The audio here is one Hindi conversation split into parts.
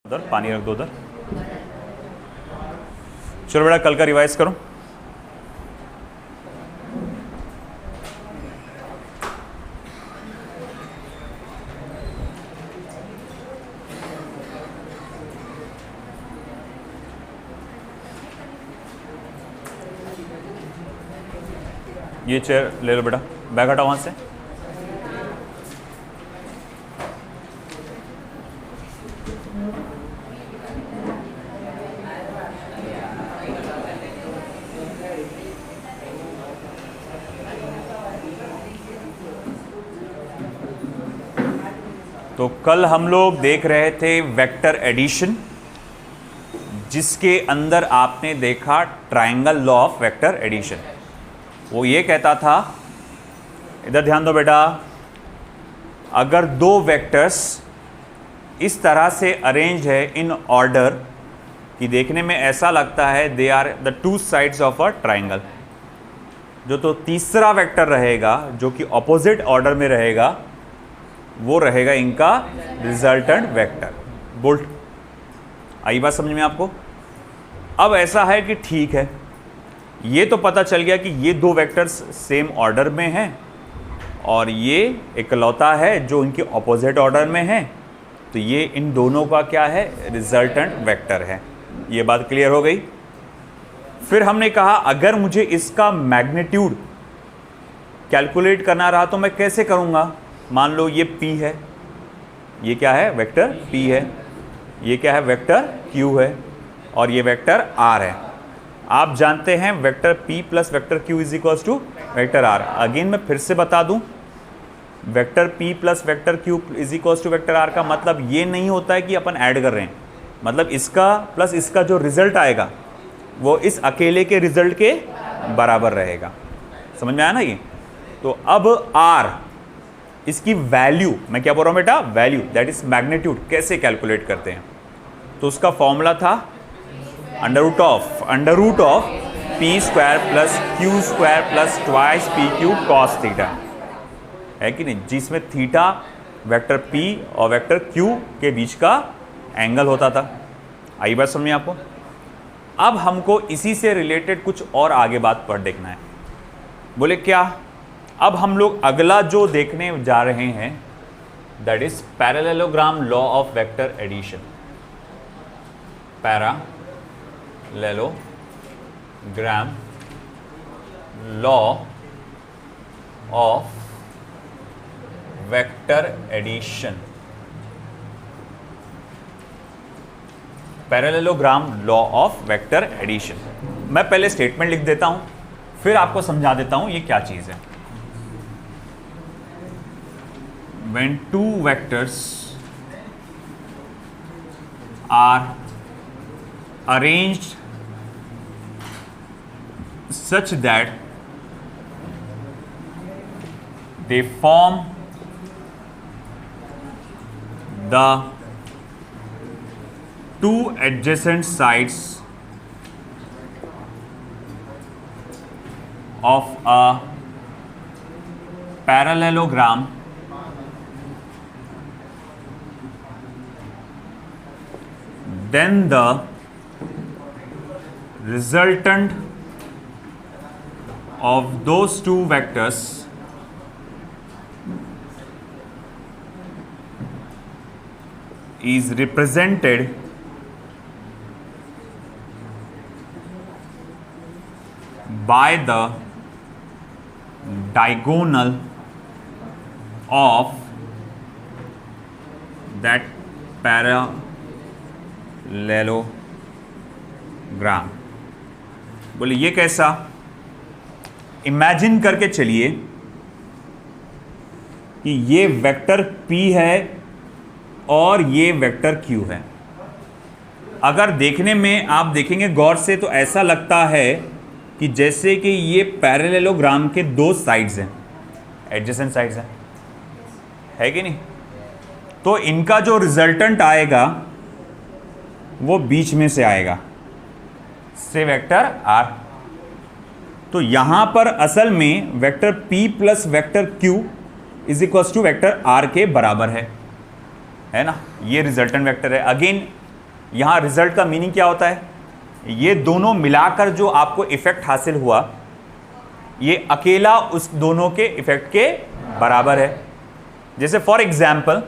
उधर पानी रख दो उधर। चलो बेटा कल का रिवाइज करो। ये चेयर ले लो बेटा, बैग हटाओ वहां से। तो कल हम लोग देख रहे थे वेक्टर एडिशन, जिसके अंदर आपने देखा triangle law of vector addition. वो ये कहता था, इधर ध्यान दो बेटा, अगर दो वेक्टर्स इस तरह से अरेंज है इन ऑर्डर कि देखने में ऐसा लगता है they are the two sides of a triangle, जो तो तीसरा वेक्टर रहेगा जो कि ऑपोजिट ऑर्डर में रहेगा वो रहेगा इनका रिजल्टेंट वेक्टर। बोल्ट आई बात समझ में आपको? अब ऐसा है कि ठीक है, ये तो पता चल गया कि ये दो वेक्टर्स सेम ऑर्डर में हैं और ये इकलौता है जो इनके ऑपोजिट ऑर्डर में है, तो ये इन दोनों का क्या है? रिजल्टेंट वेक्टर है। ये बात क्लियर हो गई। फिर हमने कहा अगर मुझे इसका मैग्नीट्यूड कैलकुलेट करना रहा तो मैं कैसे करूंगा? मान लो ये P है, ये क्या है? वेक्टर P है, ये क्या है? वेक्टर Q है, और ये वेक्टर R है। आप जानते हैं vector P plus vector Q is equals to vector R। Again मैं फिर से बता दूं, vector P plus vector Q is equals to vector R का मतलब ये नहीं होता है कि अपन ऐड कर रहे हैं, मतलब इसका प्लस इसका जो रिजल्ट आएगा वो इस अकेले के रिजल्ट के बराबर रहेगा। समझ में आया ना ये? तो अब R, इसकी वैल्यू, मैं क्या बोल रहा हूं बेटा? Value, that is magnitude. कैसे कैलकुलेट करते हैं? तो उसका फॉर्मूला था under root of P square plus Q square plus twice P Q cos theta, है कि नहीं? जिसमें थीटा वेक्टर पी और वेक्टर क्यू के बीच का एंगल होता था। आई बात समझ में आपको? अब हमको इसी से रिलेटेड कुछ और आगे बात पर देखना है। बोले क्या? अब हम लोग अगला जो देखने जा रहे हैं that is parallelogram law of vector addition. Parallelogram law of vector addition. Parallelogram law of vector addition. मैं पहले स्टेटमेंट लिख देता हूं, फिर आपको समझा देता हूं ये क्या चीज है। When two vectors are arranged such that they form the two adjacent sides of a parallelogram, then the resultant of those two vectors is represented by the diagonal of that parallelogram. बोले ये कैसा? इमेजिन करके चलिए कि ये वेक्टर P है और ये वेक्टर Q है। अगर देखने में आप देखेंगे गौर से तो ऐसा लगता है कि जैसे कि ये पैरेललोग्राम के दो साइड्स हैं, एडजेसेंट साइड्स हैं, है कि नहीं? तो इनका जो रिजल्टेंट आएगा वो बीच में से आएगा, से वेक्टर R। तो यहां पर असल में vector P plus vector Q is equals to vector R के बराबर है ना? ये रिजल्टेंट वेक्टर है। अगेन यहाँ रिजल्ट का मीनिंग क्या होता है, ये दोनों मिलाकर जो आपको इफेक्ट हासिल हुआ ये अकेला उस दोनों के इफेक्ट के बराबर है। जैसे फॉर एग्जाम्पल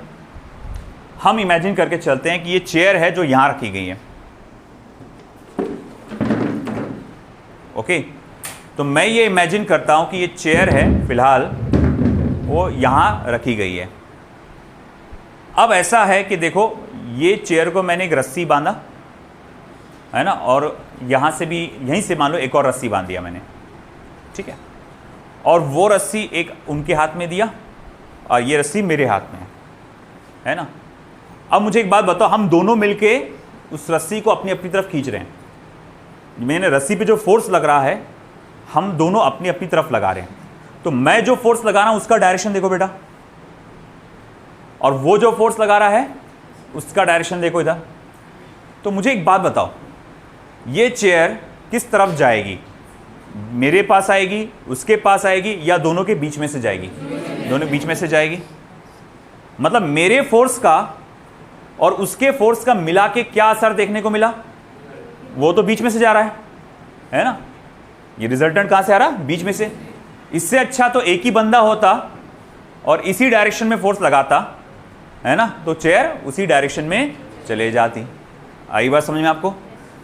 हम इमेजिन करके चलते हैं कि ये चेयर है जो यहां रखी गई है, ओके। तो मैं ये इमेजिन करता हूं कि ये चेयर है फिलहाल वो यहां रखी गई है। अब ऐसा है कि देखो ये चेयर को मैंने एक रस्सी बांधा है ना, और यहां से भी यहीं से मान लो एक और रस्सी बांध दिया मैंने, ठीक है, और वो रस्सी एक उनके हाथ में दिया और ये रस्सी मेरे हाथ में है ना। अब मुझे एक बात बताओ, हम दोनों मिलके उस रस्सी को अपनी अपनी तरफ खींच रहे हैं, मैंने रस्सी पे जो फोर्स लग रहा है हम दोनों अपनी अपनी तरफ लगा रहे हैं, तो मैं जो फोर्स लगा रहा हूं उसका डायरेक्शन देखो बेटा, और वो जो फोर्स लगा रहा है उसका डायरेक्शन देखो इधर। तो मुझे एक बात बताओ, ये चेयर किस तरफ जाएगी, मेरे पास आएगी, उसके पास आएगी, या दोनों के बीच में से जाएगी? दोनों बीच में से जाएगी। मतलब मेरे फोर्स का और उसके फोर्स का मिला के क्या असर देखने को मिला, वो तो बीच में से जा रहा है ना। ये रिजल्टेंट कहां से आ रहा, बीच में से। इससे अच्छा तो एक ही बंदा होता और इसी डायरेक्शन में फोर्स लगाता है ना, तो चेयर उसी डायरेक्शन में चले जाती। आई बात समझ में आपको?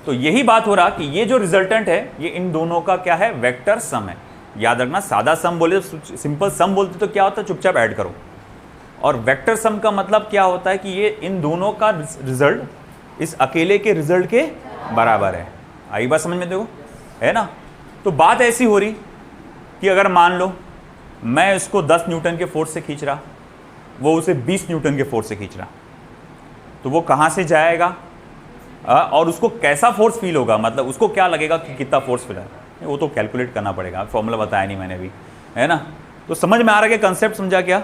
तो यही बात हो रहा कि ये जो रिजल्टेंट है ये इन दोनों का क्या है, वेक्टर सम है। याद रखना, सादा सम बोले तो सिंपल सम बोलते तो क्या होता है, चुपचाप ऐड करो, और वेक्टर सम का मतलब क्या होता है कि ये इन दोनों का रिजल्ट इस अकेले के रिजल्ट के बराबर है। आई बात समझ में देखो, है ना। तो बात ऐसी हो रही कि अगर मान लो मैं इसको 10 न्यूटन के फोर्स से खींच रहा, वो उसे 20 न्यूटन के फोर्स से खींच रहा, तो वो कहाँ से जाएगा और उसको कैसा फोर्स फील होगा, मतलब उसको क्या लगेगा कि कितना फोर्स फील है, वो तो कैलकुलेट करना पड़ेगा, फॉर्मूला बताया नहीं मैंने अभी, है ना। तो समझ में आ रहा है कि कंसेप्ट समझा क्या,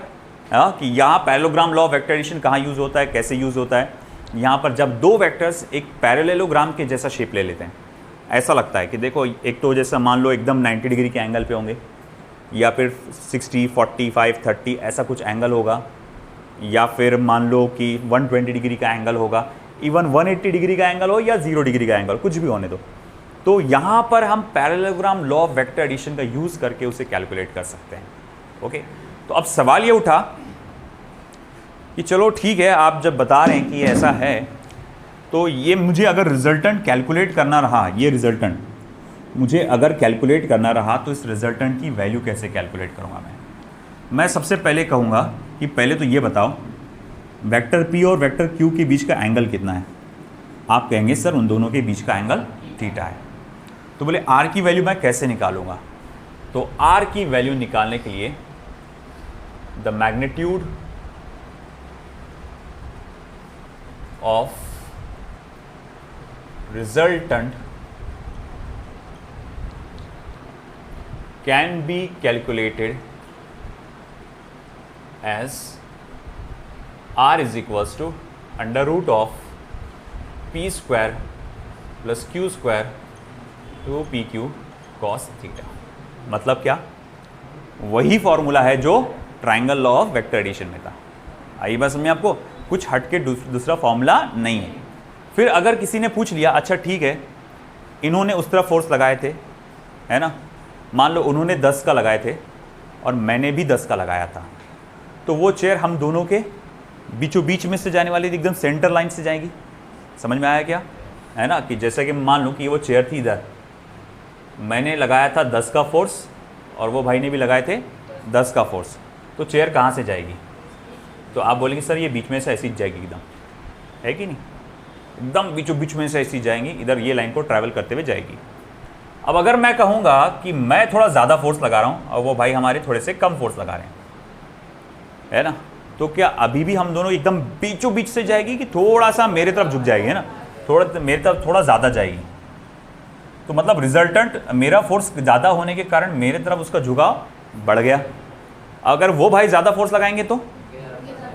कि यहाँ parallelogram law of vector addition कहाँ यूज़ होता है, कैसे यूज़ होता है। यहाँ पर जब दो वेक्टर्स एक पैरेललोग्राम के जैसा शेप ले लेते हैं, ऐसा लगता है कि देखो एक तो जैसा मान लो एकदम 90 डिग्री के एंगल पे होंगे, या फिर 60, 45, 30 ऐसा कुछ एंगल होगा, या फिर मान लो कि 120 डिग्री का एंगल होगा, इवन 180 डिग्री का एंगल हो या 0 डिग्री का एंगल, कुछ भी होने दो। तो यहाँ पर हम parallelogram law of vector addition का यूज़ करके उसे कैलकुलेट कर सकते हैं। ओके, तो अब सवाल ये उठा कि चलो ठीक है, आप जब बता रहे हैं कि ऐसा है, तो ये मुझे अगर रिजल्टेंट कैलकुलेट करना रहा, ये रिजल्टेंट मुझे अगर कैलकुलेट करना रहा, तो इस रिजल्टेंट की वैल्यू कैसे कैलकुलेट करूँगा मैं सबसे पहले कहूँगा कि पहले तो ये बताओ वेक्टर P और वेक्टर Q के बीच का एंगल कितना है। आप कहेंगे सर उन दोनों के बीच का एंगल थीटा है। तो बोले R की वैल्यू मैं कैसे निकालूंगा, तो R की वैल्यू निकालने के लिए the magnitude of resultant can be calculated as R is equals to under root of P square plus Q square to PQ cos theta। मतलब क्या, वही फॉर्मूला है जो triangle law of vector addition में था। आई बात समझ में आपको, कुछ हट के दूसरा फॉर्मूला नहीं है। फिर अगर किसी ने पूछ लिया अच्छा ठीक है, इन्होंने उस तरफ फोर्स लगाए थे, है ना, मान लो उन्होंने 10 का लगाए थे और मैंने भी 10 का लगाया था, तो वो चेयर हम दोनों के बीचों बीच में से जाने वाली एकदम सेंटर लाइन से जाएगी। समझ में आया क्या, है ना, कि जैसे कि मान लो कि वो चेयर थी इधर, मैंने लगाया था 10 का फोर्स और वो भाई ने भी लगाए थे 10 का फोर्स, तो चेयर कहाँ से जाएगी, तो आप बोलेंगे सर ये बीच में से ऐसी जाएगी, एकदम है कि नहीं, एकदम बीचों बीच में से ऐसी जाएंगी, इधर ये लाइन को ट्रैवल करते हुए जाएगी। अब अगर मैं कहूँगा कि मैं थोड़ा ज़्यादा फोर्स लगा रहा हूँ और वो भाई हमारे थोड़े से कम फोर्स लगा रहे हैं, है ना, तो क्या अभी भी हम दोनों एकदम बीचों बीच से जाएगी कि थोड़ा सा मेरे तरफ झुक जाएगी, है ना, थोड़ा मेरे तरफ थोड़ा ज़्यादा जाएगी। तो मतलब रिजल्टेंट मेरा फोर्स ज़्यादा होने के कारण मेरे तरफ उसका झुकाव बढ़ गया। अगर वो भाई ज़्यादा फोर्स लगाएंगे तो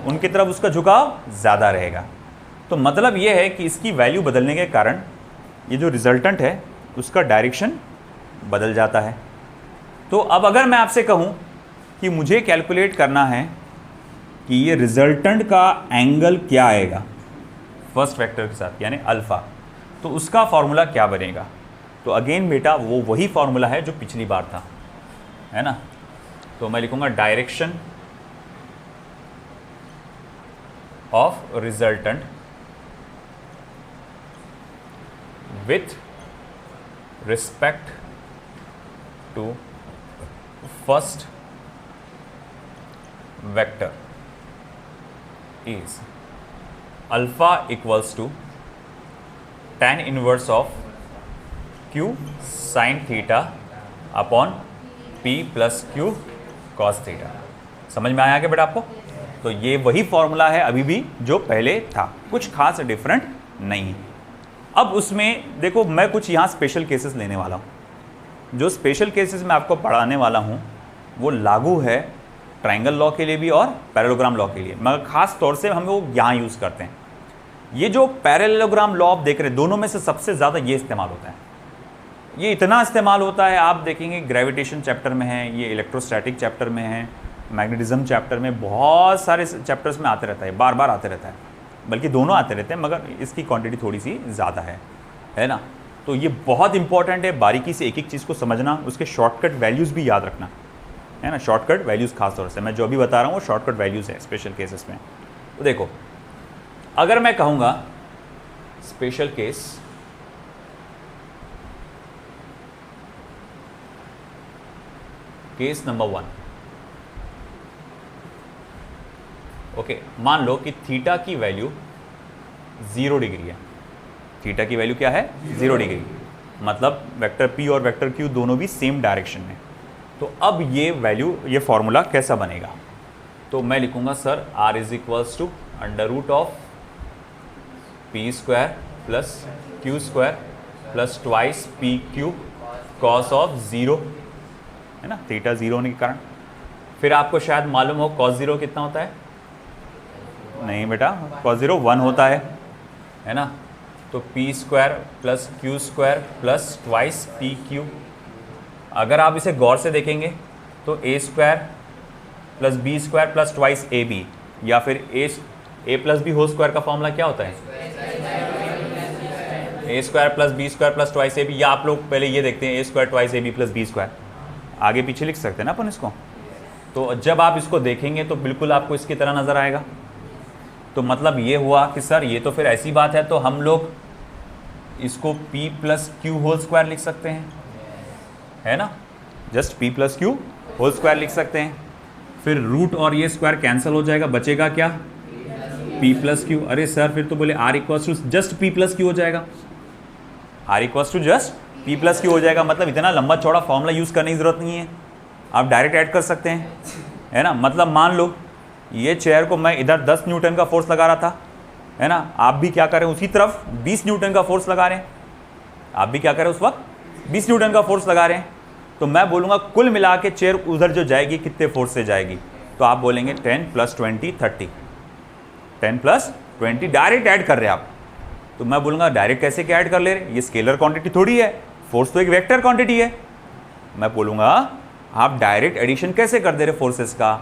उनकी तरफ उसका झुकाव ज़्यादा रहेगा। तो मतलब ये है कि इसकी वैल्यू बदलने के कारण ये जो रिजल्टेंट है उसका डायरेक्शन बदल जाता है। तो अब अगर मैं आपसे कहूँ कि मुझे कैलकुलेट करना है कि ये रिजल्टेंट का एंगल क्या आएगा फर्स्ट वेक्टर के साथ यानी अल्फ़ा, तो उसका फॉर्मूला क्या बनेगा? तो अगेन बेटा वो वही फॉर्मूला है जो पिछली बार था, है ना। तो मैं लिखूंगा direction of resultant with respect to first vector is alpha equals to tan inverse of q sin theta upon p plus q cos theta. समझ में आया क्या बेटा आपको? तो ये वही फॉर्मूला है अभी भी जो पहले था, कुछ खास डिफरेंट नहीं। अब उसमें देखो मैं कुछ यहाँ स्पेशल केसेस लेने वाला हूँ। जो स्पेशल केसेस मैं आपको पढ़ाने वाला हूँ वो लागू है ट्रायंगल लॉ के लिए भी और पैरेललोग्राम लॉ के लिए, मगर खास तौर से हम वो यहाँ यूज़ करते हैं। ये जो पैरेललोग्राम लॉ आप देख रहे हैं दोनों में से सबसे ज़्यादा ये इस्तेमाल होता है। ये इतना इस्तेमाल होता है, आप देखेंगे ग्रेविटेशन चैप्टर में है, ये इलेक्ट्रोस्टैटिक चैप्टर में है, मैग्नेटिज्म चैप्टर में, बहुत सारे चैप्टर्स में आते रहता है, बार बार आते रहता है, बल्कि दोनों आते रहते हैं मगर इसकी क्वांटिटी थोड़ी सी ज़्यादा है ना। तो ये बहुत इंपॉर्टेंट है, बारीकी से एक एक चीज़ को समझना, उसके शॉर्टकट वैल्यूज़ भी याद रखना, है ना। शॉर्टकट वैल्यूज़ खास तौर से मैं जो अभी बता रहा हूँ वो शॉर्टकट वैल्यूज़ है स्पेशल केसेस में। तो देखो अगर मैं कहूँगा स्पेशल केस नंबर 1, ओके, मान लो कि थीटा की वैल्यू 0 डिग्री है। थीटा की वैल्यू क्या है? 0 डिग्री, मतलब वेक्टर p और वेक्टर q दोनों भी सेम डायरेक्शन में। तो अब ये वैल्यू, ये फॉर्मूला कैसा बनेगा? तो मैं लिखूंगा sir r is equals to under root of p square plus q square plus twice P Q cos of 0, है ना, थीटा 0 होने के कारण। फिर आपको शायद मालूम हो cos 0 कितना होता है? नहीं बेटा, cos 0 1 होता है ना। तो p square plus q square plus twice P Q. अगर आप इसे गौर से देखेंगे तो a square plus b square plus twice A B, या फिर a plus B whole square का फॉर्मूला क्या होता है? a square plus B square plus twice A B, या आप लोग पहले ये देखते हैं a square twice A B plus B square, आगे पीछे लिख सकते हैं ना अपन इसको। तो जब आप इसको देखेंगे तो बिल्कुल आपको इसकी तरह नज़र आएगा। तो मतलब ये हुआ कि सर ये तो फिर ऐसी बात है, तो हम लोग इसको p plus Q whole square लिख सकते हैं, है ना, just p plus Q whole square लिख सकते हैं। फिर रूट और ये स्क्वायर कैंसिल हो जाएगा, बचेगा क्या? p plus Q. अरे सर फिर तो बोले r equals to just p plus Q हो जाएगा, r equals to just p plus Q हो जाएगा। मतलब इतना लंबा चौड़ा फॉर्मूला यूज़ करने की ज़रूरत नहीं है, आप डायरेक्ट ऐड कर सकते हैं, है ना। मतलब मान लो ये चेयर को मैं इधर 10 न्यूटन का फोर्स लगा रहा था, है ना, आप भी क्या करें उसी तरफ 20 न्यूटन का फोर्स लगा रहे हैं, आप भी क्या करें उस वक्त 20 न्यूटन का फोर्स लगा रहे हैं। तो मैं बोलूँगा कुल मिला के चेयर उधर जो जाएगी कितने फोर्स से जाएगी? तो आप बोलेंगे 10 प्लस 20 30, 10 प्लस 20 डायरेक्ट ऐड कर रहे हैं आप। तो मैं बोलूँगा डायरेक्ट कैसे क्या ऐड कर ले रहे? ये स्केलर क्वांटिटी थोड़ी है, फोर्स तो एक वेक्टर क्वांटिटी है। मैं बोलूँगा आप डायरेक्ट एडिशन कैसे कर दे रहे फोर्सेस का?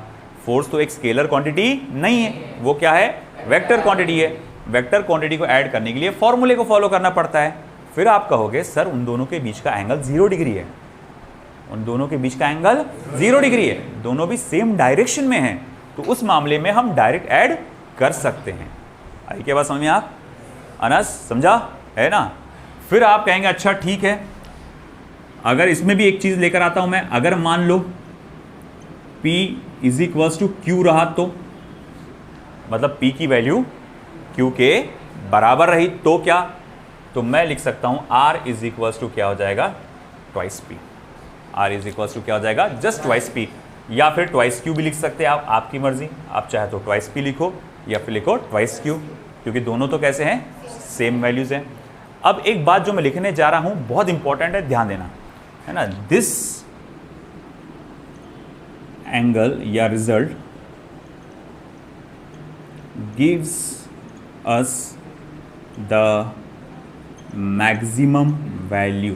फोर्स तो एक स्केलर क्वांटिटी नहीं है, वो क्या है? वेक्टर क्वांटिटी है। वेक्टर क्वांटिटी को ऐड करने के लिए फॉर्मूले को फॉलो करना पड़ता है। फिर आप कहोगे सर उन दोनों के बीच का एंगल 0 डिग्री है, उन दोनों के बीच का एंगल 0 डिग्री है, दोनों भी सेम डायरेक्शन में हैं, तो उस मामले में हम डायरेक्ट ऐड कर सकते हैं। आई क्या बात समझ में? आप अनस समझा है ना? फिर आप कहेंगे अच्छा ठीक है, अगर इसमें भी एक चीज़ लेकर आता हूं मैं, अगर मान लो P is equals to Q रहा तो मतलब P की वैल्यू Q के बराबर रही तो क्या? तो मैं लिख सकता हूं R इज इक्वल्स टू क्या हो जाएगा? Twice P। R is equals to क्या हो जाएगा? जस्ट ट्वाइस P, या फिर ट्वाइस Q भी लिख सकते हैं आप, आपकी मर्जी। आप चाहे तो ट्वाइस P लिखो या फिर लिखो ट्वाइस Q, क्योंकि दोनों तो कैसे हैं? सेम वैल्यूज हैं। अब एक बात जो मैं लिखने जा रहा हूं बहुत इंपॉर्टेंट है, ध्यान देना, है ना। दिस एंगल या result gives us the maximum value.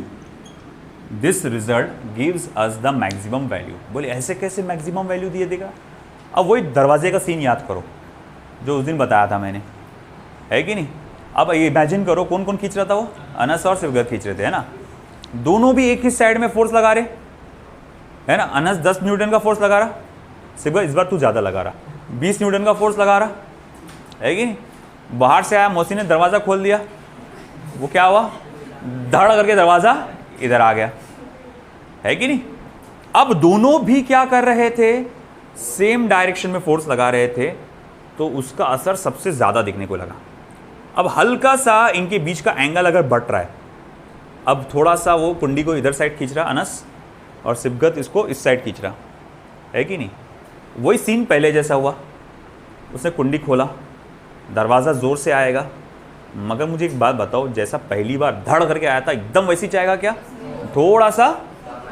This result gives us the maximum value. बोले ऐसे कैसे मैक्सिमम वैल्यू दिए देगा? अब वही दरवाजे का सीन याद करो जो उस दिन बताया था मैंने, है कि नहीं? अब ये इमेजिन करो कौन कौन खींच रहा था, वो अनस और शिवगत खींच रहे थे, है ना। दोनों भी एक ही साइड में फोर्स लगा रहे, है ना। अनस 10 न्यूटन का फोर्स लगा रहा, शिवगत इस बार तू ज़्यादा लगा रहा, 20 न्यूटन का फोर्स लगा रहा, है कि नहीं। बाहर से आया, मौसी ने दरवाज़ा खोल दिया, वो क्या हुआ, धड़ करके दरवाज़ा इधर आ गया, है कि नहीं। अब दोनों भी क्या कर रहे थे, सेम डायरेक्शन में फोर्स लगा रहे थे, तो उसका असर सबसे ज़्यादा दिखने को लगा। अब हल्का सा इनके बीच का एंगल अगर बढ़ रहा है, अब थोड़ा सा वो कुंडी को इधर साइड खींच रहा अनस, और शिवगत इसको इस साइड खींच रहा, है कि नहीं। वही सीन पहले जैसा हुआ, उसने कुंडी खोला, दरवाज़ा ज़ोर से आएगा, मगर मुझे एक बात बताओ, जैसा पहली बार धड़ करके आया था एकदम वैसी चाहेगा क्या, थोड़ा सा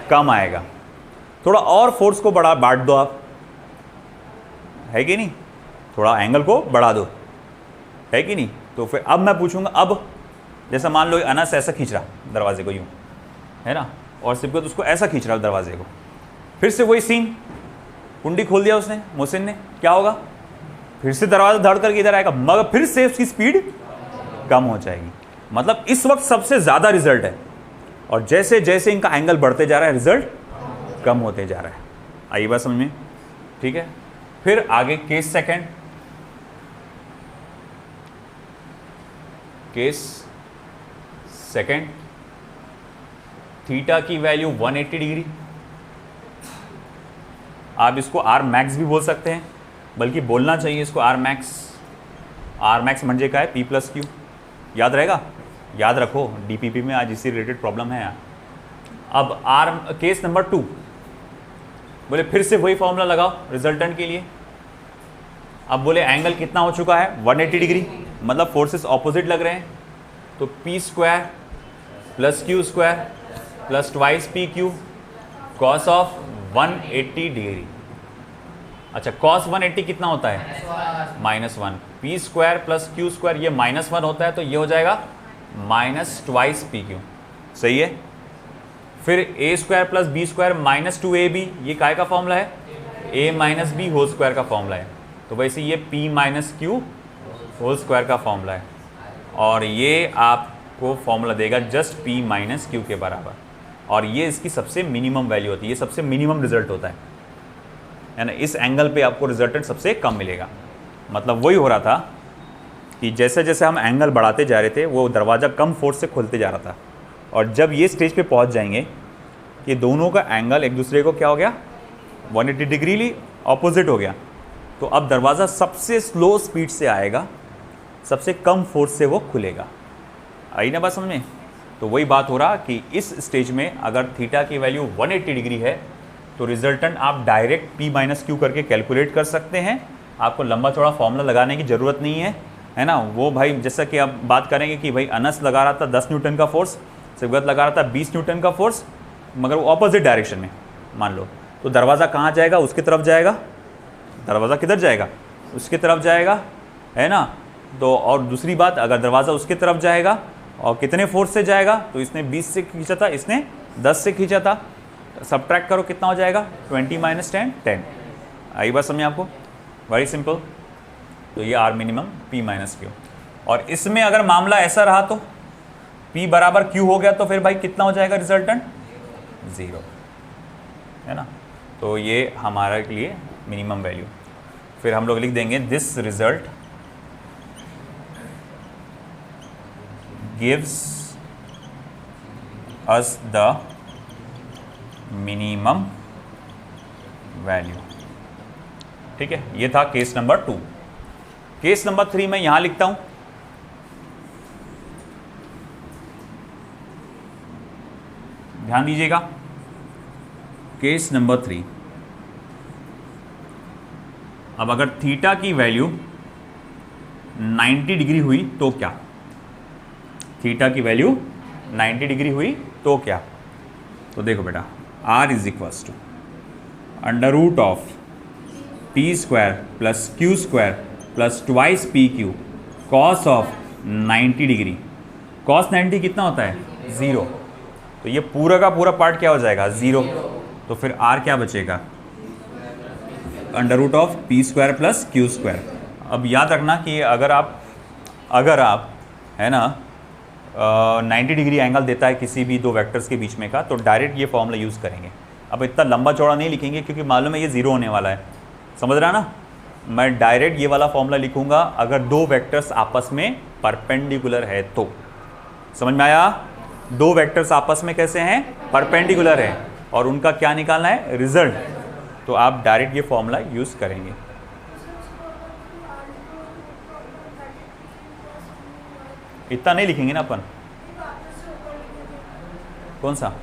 कम आएगा, थोड़ा और फोर्स को बांट दो आप, है कि नहीं, थोड़ा एंगल को बढ़ा दो, है कि नहीं। तो फिर अब मैं पूछूंगा, अब जैसा मान लो अनस ऐसा खींच रहा दरवाजे को यूं, है ना, और शिवगत उसको ऐसा खींच रहा दरवाजे को, फिर से वही सीन, कुंडी खोल दिया उसने, मोहसिन ने, क्या होगा, फिर से दरवाजा धड़ करके इधर आएगा, मगर फिर से उसकी स्पीड कम हो जाएगी। मतलब इस वक्त सबसे ज़्यादा रिजल्ट है, और जैसे जैसे इनका एंगल बढ़ते जा रहा है रिजल्ट कम होते जा रहा है। आइए बात समझ में, ठीक है। फिर आगे case second, case second, theta की वैल्यू 180 डिग्री, आप इसको आर मैक्स भी बोल सकते हैं, बल्कि बोलना चाहिए इसको आर मैक्स। आर मैक्स म्हणजे का है, पी प्लस क्यू, याद रहेगा, याद रखो, डीपीपी में आज इसी रिलेटेड प्रॉब्लम है यहाँ। अब आर केस नंबर 2, बोले फिर से वही फॉर्मूला लगाओ रिजल्टेंट के लिए। अब बोले एंगल कितना हो चुका है, 180 डिग्री, मतलब फोर्सेस ऑपोजिट लग रहे हैं, तो P square plus Q square plus twice P Q cos of 180 degree. अच्छा, कॉस 180 कितना होता है, -1, P square plus Q square ये -1 होता है, तो ये हो जाएगा माइनस ट्वाइस पी क्यू, सही है। फिर A square plus B square -2ab, ये काय का फॉर्मूला है, a minus B whole square का फॉर्मूला है, तो वैसे ये p minus Q whole square का फॉर्मूला है, और ये आपको फॉर्मूला देगा जस्ट p माइनस क्यू के बराबर, और ये इसकी सबसे मिनिमम वैल्यू होती है, ये सबसे मिनिमम रिजल्ट होता है ना। इस एंगल पे आपको रिजल्टेंट सबसे कम मिलेगा। मतलब वही हो रहा था कि जैसे जैसे हम एंगल बढ़ाते जा रहे थे, वो दरवाज़ा कम फोर्स से खुलते जा रहा था, और जब ये स्टेज पे पहुंच जाएंगे कि दोनों का एंगल एक दूसरे को क्या हो गया, 180 डिग्री ऑपोजिट हो गया, तो अब दरवाज़ा सबसे स्लो स्पीड से आएगा, सबसे कम फोर्स से वो खुलेगा। आई ना बात समझ में। तो वही बात हो रहा कि इस स्टेज में अगर थीटा की वैल्यू 180 डिग्री है, तो रिजल्टेंट आप डायरेक्ट p माइनस क्यू करके कैलकुलेट कर सकते हैं, आपको लंबा चौड़ा फॉर्मूला लगाने की ज़रूरत नहीं है ना। वो भाई जैसा कि आप बात करेंगे कि भाई अनस लगा रहा था 10 न्यूटन का फोर्स, शिवगत लगा रहा था 20 न्यूटन का फोर्स, मगर वो ऑपोजिट डायरेक्शन में मान लो, तो दरवाज़ा कहाँ जाएगा, उसकी तरफ जाएगा, दरवाज़ा किधर जाएगा, उसकी तरफ जाएगा, है ना। तो और दूसरी बात, अगर दरवाज़ा उसकी तरफ जाएगा और कितने फोर्स से जाएगा, तो इसने 20 से खींचा था, इसने 10 से खींचा था, सब्ट्रैक्ट करो कितना हो जाएगा, 20 माइनस 10 10। आई बात समझे आपको, वेरी सिंपल। तो ये R minimum p minus Q, और इसमें अगर मामला ऐसा रहा तो p बराबर q हो गया, तो फिर भाई कितना हो जाएगा रिजल्टेंट, 0, है ना। तो ये हमारे लिए मिनिमम वैल्यू। फिर हम लोग लिख देंगे this result gives us the minimum value, ठीक है। ये था केस नंबर 2। केस नंबर 3 मैं यहां लिखता हूं, ध्यान दीजिएगा। केस नंबर 3, अब अगर थीटा की वैल्यू 90 डिग्री हुई तो क्या, थीटा की वैल्यू 90 डिग्री हुई तो क्या, तो देखो बेटा, r is equals to under root of P square plus Q square plus twice P Q cos of 90 degree. Cos 90 कितना होता है, 0, तो ये पूरा का पूरा पार्ट क्या हो जाएगा, 0, तो फिर r क्या बचेगा, under root of P square plus Q square. अब याद रखना कि अगर आप है ना, 90 डिग्री एंगल देता है किसी भी दो वेक्टर्स के बीच में का, तो डायरेक्ट ये फॉर्मूला यूज़ करेंगे। अब इतना लंबा चौड़ा नहीं लिखेंगे क्योंकि मालूम है ये ज़ीरो होने वाला है, समझ रहा ना। मैं डायरेक्ट ये वाला फॉर्मूला लिखूंगा अगर दो वेक्टर्स आपस में परपेंडिकुलर है तो। समझ में आया? दो वेक्टर्स आपस में कैसे हैं? परपेंडिकुलर है, और उनका क्या निकालना है? रिजल्ट। तो आप डायरेक्ट ये फॉर्मूला यूज़ करेंगे। इतना नहीं लिखेंगे ना अपन। कौन सा?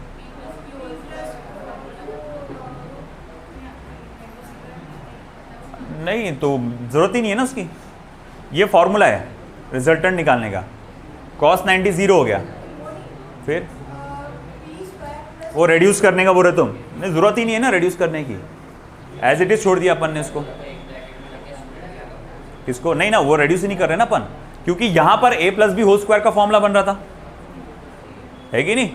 नहीं, तो ज़रूरत ही नहीं है ना उसकी। ये फॉर्मूला है रिजल्टेंट निकालने का। cos 90 ज़ीरो हो गया, फिर वो रेड्यूस करने का बोल रहे तुम? नहीं, ज़रूरत ही नहीं है ना रेड्यूस करने की, एज इट इज़ छोड़ दिया अपन ने इसको। किसको? नहीं ना, वो रेड्यूस ही नहीं कर रहे ना अपन, क्योंकि यहां पर a plus B whole square का फॉर्मूला बन रहा था, है कि नहीं?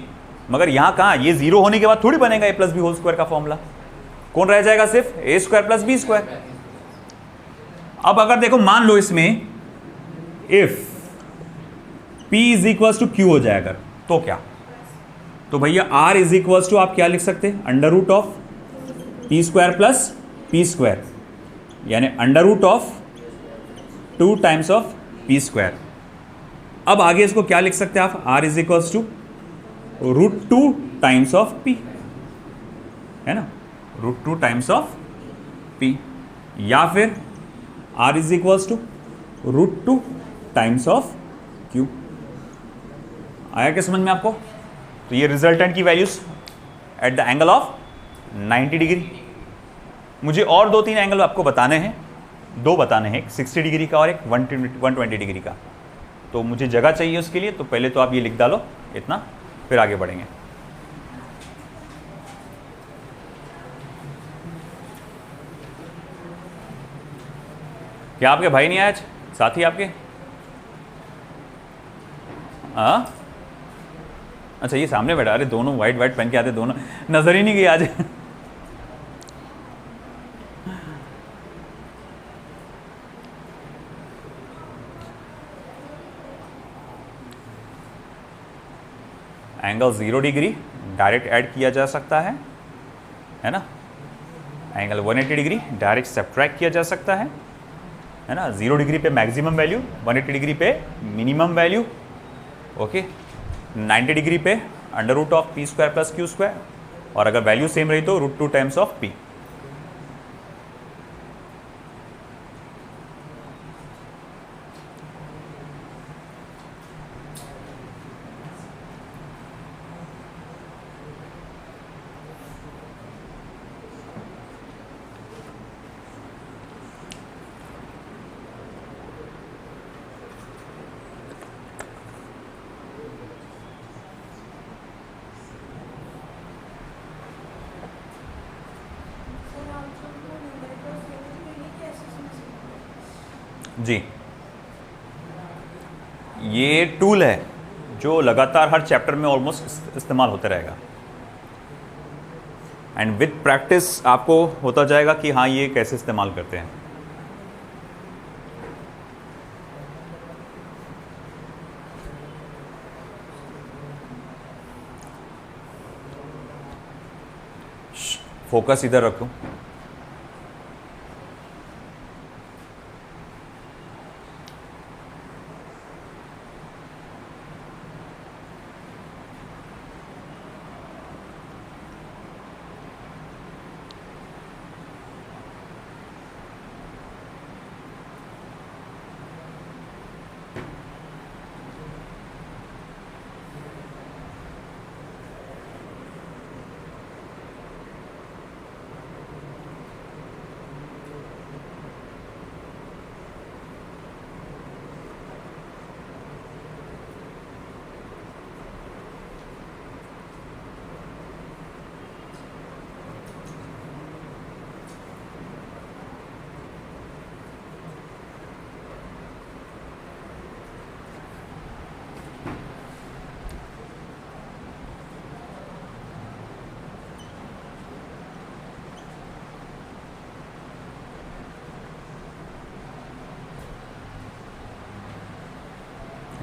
मगर यहां कहां, ये जीरो होने के बाद थोड़ी बनेगा a plus B whole square का फॉर्मूला। कौन रह जाएगा? सिर्फ a square plus B square. अब अगर देखो, मान लो इसमें if p is equal to Q हो जाएगा तो क्या? तो भैया r इज इक्वल टू आप क्या लिख सकते हैं? Under root of P square plus P square, यानी under root of 2 times of P square. अब आगे इसको क्या लिख सकते हैं आप? r is equal to root 2 times of p, है ना, रूट 2 टाइम्स ऑफ p, या फिर r is equal to root 2 times of q। आया क्या समझ में आपको? तो ये रिजल्टेंट की values at the angle of 90 degree. मुझे और 2-3 एंगल आपको बताने हैं, 2 बताने हैं, एक 60 डिग्री का और एक 120 डिग्री का। तो मुझे जगह चाहिए उसके लिए, तो पहले तो आप ये लिख डालो इतना, फिर आगे बढ़ेंगे। क्या आपके भाई नहीं आए आज? साथी आपके? हाँ, अच्छा, ये सामने बैठा। अरे दोनों वाइट वाइट पहन के आते, दोनों नजर ही नहीं गई आज। एंगल 0 डिग्री डायरेक्ट ऐड किया जा सकता है ना। एंगल 180 डिग्री डायरेक्ट सब्ट्रैक्ट किया जा सकता है ना। 0 डिग्री पे मैक्सिमम वैल्यू, 180 डिग्री पे मिनिमम वैल्यू, ओके। 90 डिग्री पे under root of P square plus Q square, और अगर वैल्यू सेम रही तो रूट 2 टाइम्स ऑफ पी। जी, ये टूल है जो लगातार हर चैप्टर में ऑलमोस्ट इस्तेमाल होता रहेगा, एंड विद प्रैक्टिस आपको होता जाएगा कि हाँ ये कैसे इस्तेमाल करते हैं। फोकस इधर रखो।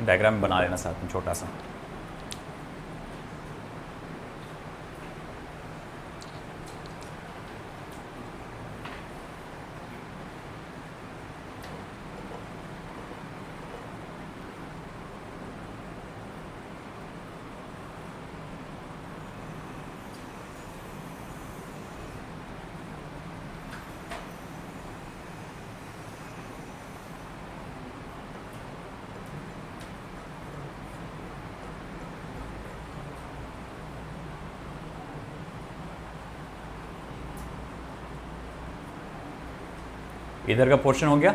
डायग्राम बना लेना साथ में छोटा सा। इधर का पोर्शन हो गया।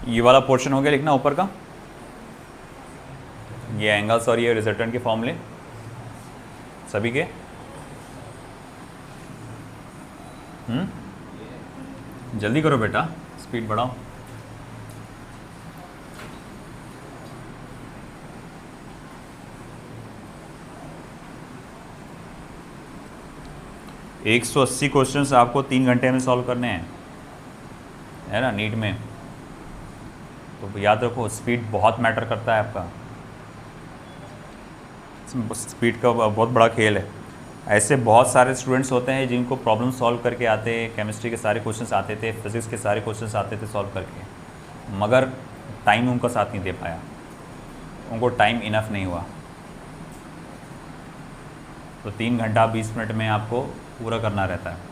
ये वाला पोर्शन हो गया लिखना ऊपर का, ये एंगल्स और ये रिजल्टेंट के फॉर्मूले सभी के। जल्दी करो बेटा, स्पीड बढ़ाओ। एक 180 क्वेश्चंस आपको 3 घंटे में सॉल्व करने हैं, है ना, नीट में। तो याद रखो स्पीड बहुत मैटर करता है आपका, स्पीड का बहुत बड़ा खेल है। ऐसे बहुत सारे स्टूडेंट्स होते हैं जिनको प्रॉब्लम सॉल्व करके आते, केमिस्ट्री के सारे क्वेश्चंस आते थे, फिजिक्स के सारे क्वेश्चंस आते थे सॉल्व करके, मगर टाइम उनका साथ नहीं दे पाया, उनको टाइम इनफ नहीं हुआ। तो 3 घंटा 20 मिनट में आपको पूरा करना रहता है।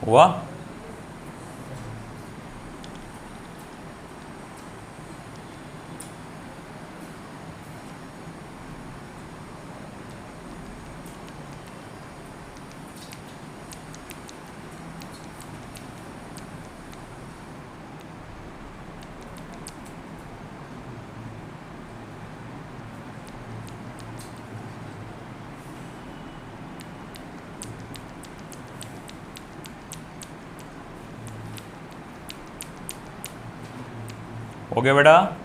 हुआ? हो गया बेटा?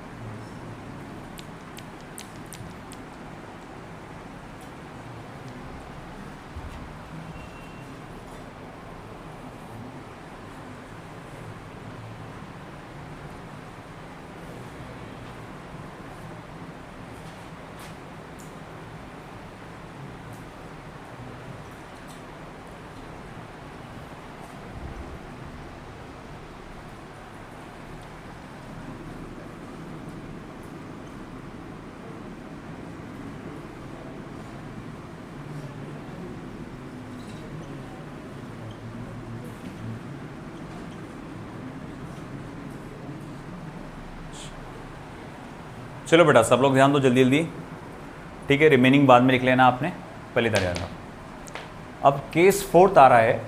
चलो बेटा सब लोग ध्यान दो जल्दी जल्दी, ठीक है? रिमेनिंग बाद में लिख लेना आपने, पहले इधर ध्यान दो। अब केस 4 आ रहा है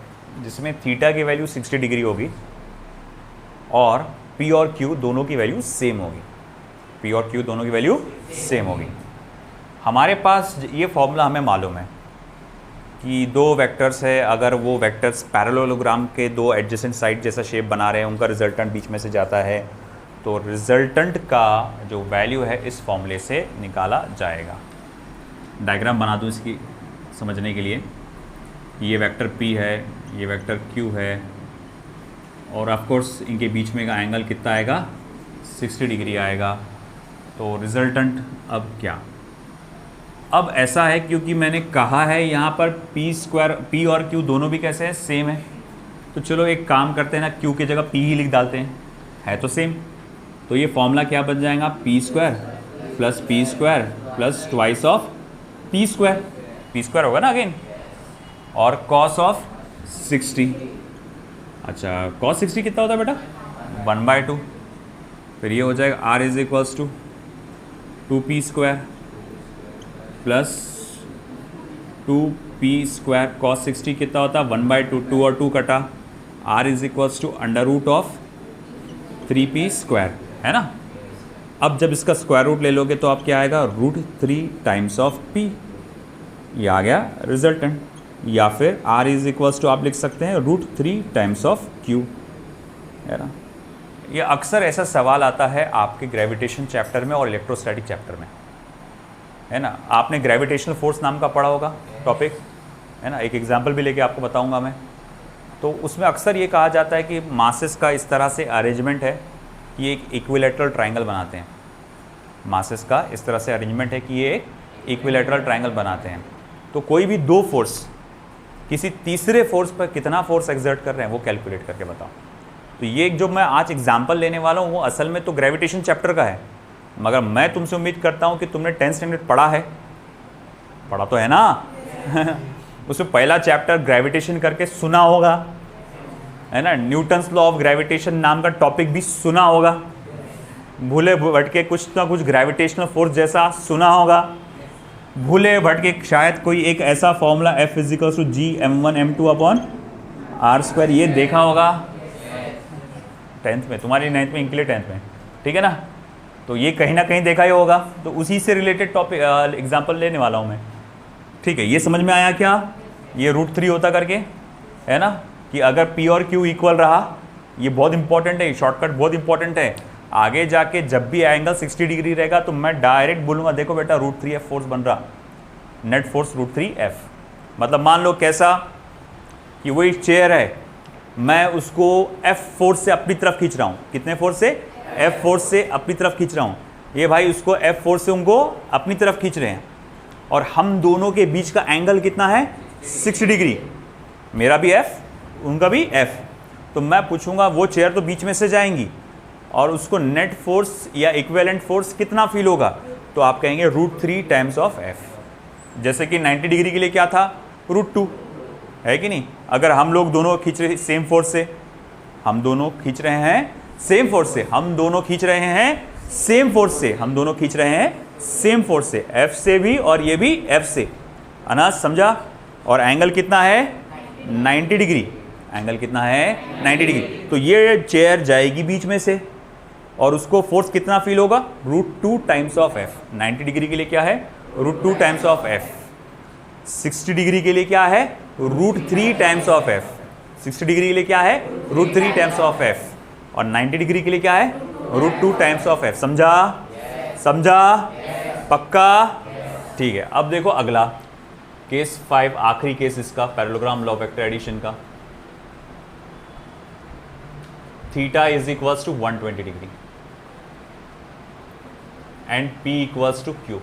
जिसमें थीटा की वैल्यू 60 डिग्री होगी और पी और क्यू दोनों की वैल्यू सेम होगी। पी और क्यू दोनों की वैल्यू सेम होगी। हमारे पास ये फॉर्मूला हमें मालूम है कि दो वेक्टर्स है, अगर वो वेक्टर्स पैरेललोग्राम के दो एडजेसेंट साइड जैसा शेप बना रहे हैं, उनका रिजल्टेंट बीच में से जाता है, तो रिजल्टेंट का जो वैल्यू है इस फॉर्मूले से निकाला जाएगा। डायग्राम बना दूं इसकी समझने के लिए। ये वेक्टर P है, ये वेक्टर Q है, और ऑफ कोर्स इनके बीच में का एंगल कितना आएगा? 60 डिग्री आएगा। तो रिजल्टेंट अब क्या? अब ऐसा है क्योंकि मैंने कहा है यहाँ पर P और Q दोनों भी कैसे हैं? सेम है। तो चलो एक काम करते हैं ना, Q की जगह P ही लिख डालते हैं, है तो सेम। तो ये फॉर्मूला क्या बन जाएगा? P² plus P² plus twice of P² होगा ना अगेन, और कॉस ऑफ 60। अच्छा, कॉस 60 कितना होता है बेटा? 1/2। फिर ये हो जाएगा R is equals to 2P² plus 2P² cos 60 कितना होता है? 1/2। 2 और 2 कटा, R is equals to under root of 3P², है ना? अब जब इसका स्क्वायर रूट ले लोगे तो आप क्या आएगा? √3 टाइम्स ऑफ P। ये आ गया रिजल्टेंट। या फिर R इज इक्वल्स टू आप लिख सकते हैं √3 टाइम्स ऑफ Q, है ना? ये अक्सर ऐसा सवाल आता है आपके ग्रेविटेशन चैप्टर में और इलेक्ट्रोस्टैटिक चैप्टर में, है ना? आपने ग्रेविटेशनल फोर्स नाम का पढ़ा होगा टॉपिक, है ना? एक एग्जाम्पल भी लेके आपको बताऊंगा मैं। तो उसमें अक्सर ये कहा जाता है कि मासेस का इस तरह से अरेंजमेंट है कि ये एक इक्विलैटरल ट्रायंगल बनाते हैं। मासेस का इस तरह से अरेंजमेंट है कि ये एक इक्विलैटरल ट्रायंगल बनाते हैं। तो कोई भी दो फोर्स किसी तीसरे फोर्स पर कितना फोर्स एक्सर्ट कर रहे हैं वो कैलकुलेट करके बताओ। तो ये जो मैं आज एग्जाम्पल लेने वाला हूँ वो असल में तो ग्रेविटेशन चैप्टर का है, मगर मैं तुमसे उम्मीद करता हूँ कि तुमने 10th स्टैंडर्ड पढ़ा है, पढ़ा तो है ना? उसमें पहला चैप्टर ग्रेविटेशन करके सुना होगा, है ना? न्यूटन्स लॉ ऑफ ग्रेविटेशन नाम का टॉपिक भी सुना होगा, भूले भटके कुछ ना कुछ ग्रेविटेशनल फोर्स जैसा सुना होगा, भूले भटके शायद कोई एक ऐसा फॉर्मूला F = G m1m2/r², ये देखा होगा 10th में, तुम्हारी 9th में, इनके लिए 10th में, ठीक है ना? तो ये कहीं ना कहीं देखा ही होगा। तो उसी से रिलेटेड टॉपिक एग्जाम्पल लेने वाला हूँ मैं, ठीक है? ये समझ में आया क्या? ये √3 होता करके, है ना? कि अगर P और Q इक्वल रहा, ये बहुत इंपॉर्टेंट है, शॉर्टकट बहुत इंपॉर्टेंट है। आगे जाके जब भी एंगल 60 डिग्री रहेगा तो मैं डायरेक्ट बोलूँगा देखो बेटा √3F फोर्स बन रहा, नेट फोर्स √3F। मतलब मान लो कैसा कि वही चेयर है, मैं उसको F फोर्स से अपनी तरफ खींच रहा हूँ। कितने फोर्स से? F फोर्स से अपनी तरफ खींच रहा हूँ। ये भाई उसको F फोर्स से उनको अपनी तरफ खींच रहे हैं, और हम दोनों के बीच का एंगल कितना है? 60 डिग्री। मेरा भी F, उनका भी F। तो मैं पूछूंगा वो चेयर तो बीच में से जाएंगी और उसको नेट फोर्स या इक्विवेलेंट फोर्स कितना फील होगा? तो आप कहेंगे √3 टाइम्स ऑफ F। जैसे कि 90 डिग्री के लिए क्या था? √2, है कि नहीं? अगर हम लोग दोनों खींच रहे सेम फोर्स से, हम दोनों खींच रहे हैं सेम फोर्स से, हम दोनों खींच रहे हैं सेम फोर्स से, हम दोनों खींच रहे हैं सेम फोर्स से, F से भी और ये भी F से। अनाज समझा? और एंगल कितना है? 90 डिग्री। एंगल कितना है? 90 डिग्री। तो ये चेयर जाएगी बीच में से और उसको फोर्स कितना फील होगा? √2 टाइम्स ऑफ F। 90 डिग्री के लिए क्या है? √2 टाइम्स ऑफ F। 60 डिग्री के लिए क्या है? √3 टाइम्स ऑफ F। 60 डिग्री के लिए क्या है? √3 टाइम्स ऑफ F। और 90 डिग्री के लिए क्या है? √2 टाइम्स ऑफ एफ। समझा? समझा? पक्का? ठीक है। अब देखो अगला केस 5, आखिरी केस इसका पैरेललोग्राम लॉ वेक्टर एडिशन का। Theta is equals to 120 degree and P equals to Q.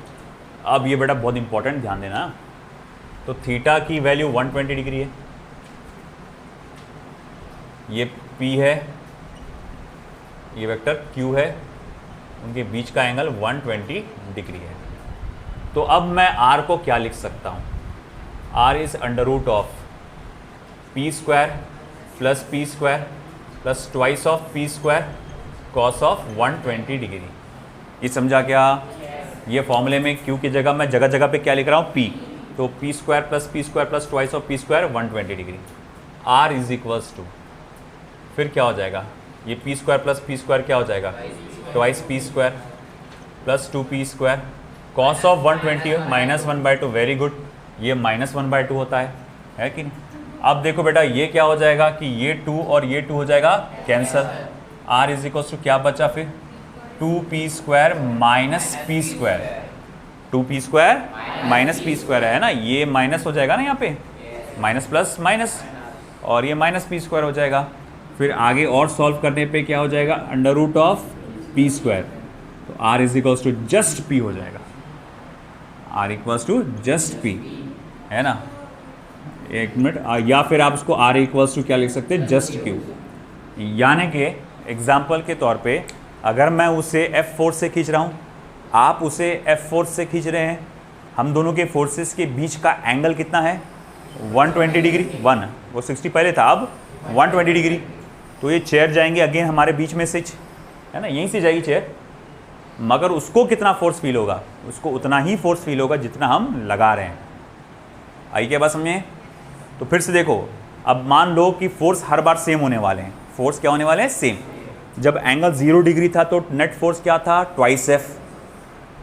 अब ये बेटा बहुत इंपॉर्टेंट, ध्यान देना। तो थीटा की वैल्यू 120 डिग्री है, ये पी है, ये वेक्टर क्यू है, उनके बीच का एंगल 120 डिग्री है। तो अब मैं आर को क्या लिख सकता हूँ? R is under root of P square plus P square plus twice of P square cos of 120 degree. ये समझा क्या? ये फॉर्मूले में क्यू की जगह मैं जगह जगह पे क्या लिख रहा हूँ? पी। तो P square plus twice of P square 120 degree. R is equals to, फिर क्या हो जाएगा? ये P square plus P square क्या हो जाएगा? Twice P square plus 2p square cos of 120 -1/2। Very good, ये -1/2 होता है कि नहीं? अब देखो बेटा ये क्या हो जाएगा कि ये 2 और ये 2 हो जाएगा cancel. R is equals to क्या बचा फिर? 2p square minus P square. 2p square minus P square है ना, ये माइनस हो जाएगा ना यहाँ पे, माइनस प्लस माइनस, और ये माइनस पी स्क्वायर हो जाएगा। फिर आगे और सॉल्व करने पे क्या हो जाएगा? Under root of P square. तो R is equals to just P हो जाएगा, R equals to just P, है ना। एक मिनट, या फिर आप उसको आर इक्वल्स टू क्या लिख सकते हैं? Just Q. यानी कि एग्जाम्पल के तौर पे अगर मैं उसे एफ फोर्स से खींच रहा हूँ, आप उसे एफ फोर्स से खींच रहे हैं, हम दोनों के फोर्सेस के बीच का एंगल कितना है? 120 डिग्री। 1, वो 60 पहले था, अब 120 डिग्री। तो ये चेयर जाएंगे अगेन हमारे बीच में से, है ना, यहीं से जाएगी चेयर, मगर उसको कितना फोर्स फील होगा? उसको उतना ही फोर्स फील होगा जितना हम लगा रहे हैं। आई क्या बात समझे? तो फिर से देखो, अब मान लो कि फोर्स हर बार सेम होने वाले हैं। फोर्स क्या होने वाले हैं? सेम। जब एंगल 0 डिग्री था तो नेट फोर्स क्या था? Twice F.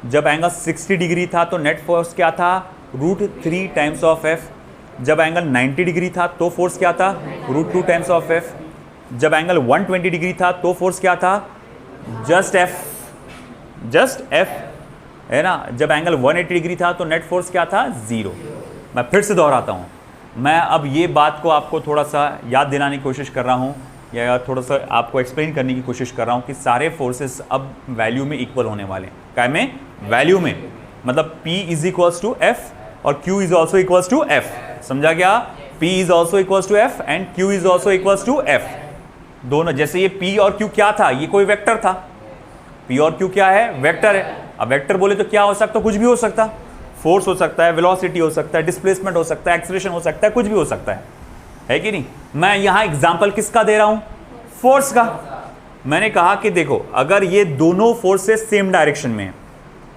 जब एंगल 60 डिग्री था तो नेट फोर्स क्या था? √3 टाइम्स ऑफ एफ। जब एंगल 90 डिग्री था तो फोर्स क्या था? √2 टाइम्स ऑफ एफ। जब एंगल 120 डिग्री था तो फोर्स क्या था? जस्ट एफ, जस्ट एफ, है ना। जब एंगल 180 डिग्री था तो नेट फोर्स क्या था? 0। मैं फिर से दोहराता हूँ, मैं अब ये बात को आपको थोड़ा सा याद दिलाने की कोशिश कर रहा हूँ, या थोड़ा सा आपको एक्सप्लेन करने की कोशिश कर रहा हूँ कि सारे फोर्सेस अब वैल्यू में इक्वल होने वाले हैं। क्या में? वैल्यू में। मतलब P is equals to F और Q is also equals to F. समझा क्या? P is also equals to F and Q is also equals to F. दोनों, जैसे ये P और Q क्या था? ये कोई वेक्टर था। P और Q क्या है? वेक्टर है। अब वेक्टर बोले तो क्या हो सकता? कुछ भी हो सकता। फोर्स हो सकता है, वेलोसिटी हो सकता है, डिस्प्लेसमेंट हो सकता है, एक्सीलरेशन हो सकता है, कुछ भी हो सकता है कि नहीं। मैं यहां एग्जांपल किसका दे रहा हूं? फोर्स का। मैंने कहा कि देखो, अगर ये दोनों फोर्सेस सेम डायरेक्शन में है,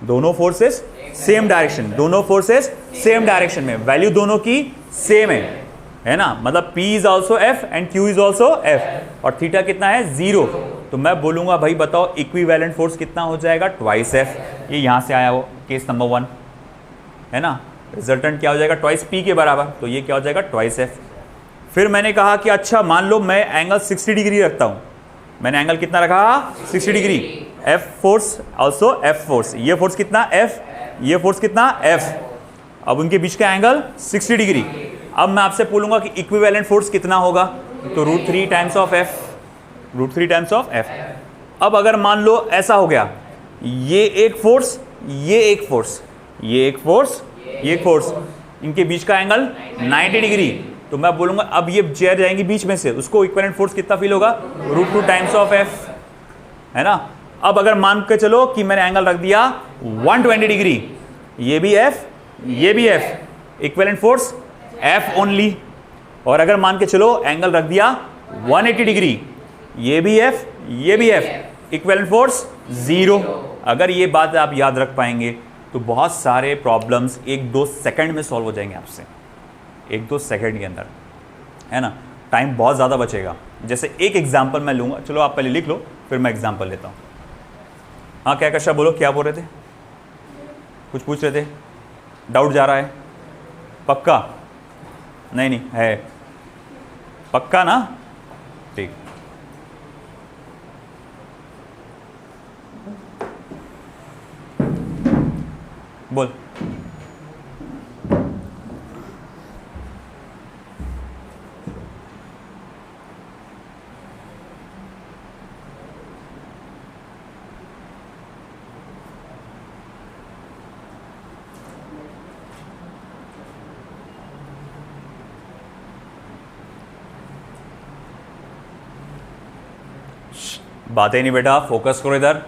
दोनों फोर्सेस सेम डायरेक्शन, दोनों फोर्सेस सेम डायरेक्शन में, वैल्यू दोनों की सेम है ना, मतलब P is also F and Q is also F, और थीटा कितना है? 0। तो मैं बोलूंगा भाई बताओ इक्विवेलेंट फोर्स कितना हो जाएगा? Twice F. ये यहां से आया वो केस नंबर 1, है ना। रिजल्टेंट क्या हो जाएगा? ट्वाइस P के बराबर, तो ये क्या हो जाएगा? Twice F. फिर मैंने कहा कि अच्छा मान लो मैं एंगल 60 डिग्री रखता हूं। मैंने एंगल कितना रखा? 60 degree. F force also F force, ये फोर्स कितना? एफ, ये फोर्स कितना? एफ। अब उनके बीच का एंगल 60 डिग्री। अब मैं आपसे बोलूंगा कि इक्विवेलेंट फोर्स कितना होगा? तो √3 times of F, √3 times of F. अब अगर मान लो ऐसा हो गया, ये एक फोर्स, ये एक फोर्स, ये एक फोर्स, ये एक फोर्स, इनके बीच का एंगल 90 डिग्री। तो मैं बोलूंगा अब ये चेयर जाएंगी बीच में से, उसको इक्विवेलेंट फोर्स कितना फील होगा? √2 टाइम्स ऑफ एफ, है ना। अब अगर मान के चलो कि मैंने एंगल रख दिया 120 डिग्री, ये भी एफ, ये भी F, equivalent force F only. और अगर मान के चलो एंगल रख दिया 180 डिग्री, ये भी एफ, ये भी एफ, इक्विवेलेंट फोर्स 0। अगर ये बात आप याद रख पाएंगे तो बहुत सारे प्रॉब्लम्स 1-2 सेकंड में सॉल्व हो जाएंगे आपसे, 1-2 सेकंड के अंदर, है ना। टाइम बहुत ज़्यादा बचेगा। जैसे एक एग्जांपल मैं लूँगा, चलो आप पहले लिख लो फिर मैं एग्जांपल लेता हूँ। हाँ क्या कशा, बोलो क्या बोल रहे थे? कुछ पूछ रहे थे? डाउट जा रहा है? पक्का? नहीं नहीं है, पक्का ना? ठीक। बोल। बातें नहीं बेटा, फोकस करो इधर।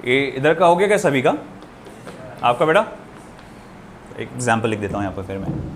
ये इधर का हो गया क्या सभी का? आपका बेटा एक एग्जाम्पल लिख देता हूँ यहाँ पर फिर मैं।